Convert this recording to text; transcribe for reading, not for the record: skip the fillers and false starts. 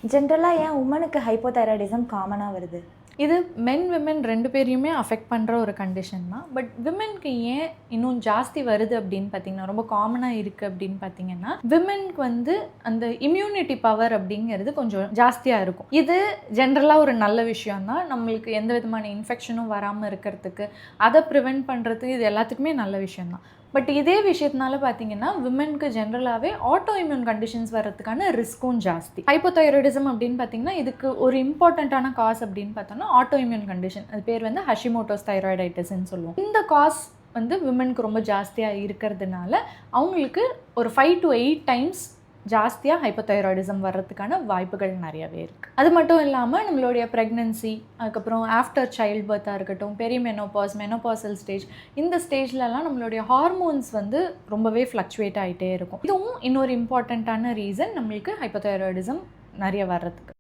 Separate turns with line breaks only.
ஜென்ரலாக ஏன் உமனுக்கு ஹைப்போதைராய்டிசம் காமனாக வருது?
இது மென் விமென் 2 பேரையுமே அஃபெக்ட் பண்ணுற ஒரு கண்டிஷன் தான். பட் விமென்க்கு ஏன் இன்னும் ஜாஸ்தி வருது அப்படின்னு பார்த்தீங்கன்னா, ரொம்ப காமனாக இருக்குது அப்படின்னு பார்த்தீங்கன்னா, விமென்க்கு வந்து அந்த இம்யூனிட்டி பவர் அப்படிங்கிறது கொஞ்சம் ஜாஸ்தியாக இருக்கும். இது ஜென்ரலாக ஒரு நல்ல விஷயம் தான். நம்மளுக்கு எந்த விதமான இன்ஃபெக்ஷனும் வராமல் இருக்கிறதுக்கு, அதை ப்ரிவெண்ட் பண்ணுறதுக்கு இது எல்லாத்துக்குமே நல்ல விஷயம் தான். பட் இதே விஷயத்தினால பார்த்தீங்கன்னா விமென்க்கு ஜென்ரலாகவே ஆட்டோ இம்யூன் கண்டிஷன்ஸ் வர்றதுக்கான ரிஸ்க்கும் ஜாஸ்தி. ஹைப்போதைராய்டிசம் அப்படின்னு பார்த்தீங்கன்னா இதுக்கு ஒரு இம்பார்ட்டண்ட்டான காஸ் அப்படின்னு பார்த்தோம்னா ஆட்டோ இம்யூன் கண்டிஷன். அது பேர் வந்து ஹஷிமோட்டோஸ் தைராய்டைட்டிஸ்ன்னு சொல்லுவோம். இந்த காஸ் வந்து விமென்க்கு ரொம்ப ஜாஸ்தியாக இருக்கிறதுனால அவங்களுக்கு ஒரு 5 to 8 டைம்ஸ் ஜாஸ்தியாக ஹைப்போதைராய்டிசம் வர்றதுக்கான வாய்ப்புகள் நிறையவே இருக்குது. அது மட்டும் இல்லாமல் நம்மளுடைய ப்ரெக்னென்சி, அதுக்கப்புறம் ஆஃப்டர் சைல்ட் பர்த்தாக இருக்கட்டும், பெரிமெனோபாஸ், மெனோபாசல் ஸ்டேஜ், இந்த ஸ்டேஜ்லலாம் நம்மளுடைய ஹார்மோன்ஸ் வந்து ரொம்பவே ஃப்ளக்சுவேட் ஆகிட்டே இருக்கும். இதுவும் இன்னொரு இம்பார்ட்டண்ட்டான ரீசன் நம்மளுக்கு ஹைப்போதைராய்டிசம் நிறைய வர்றதுக்கு.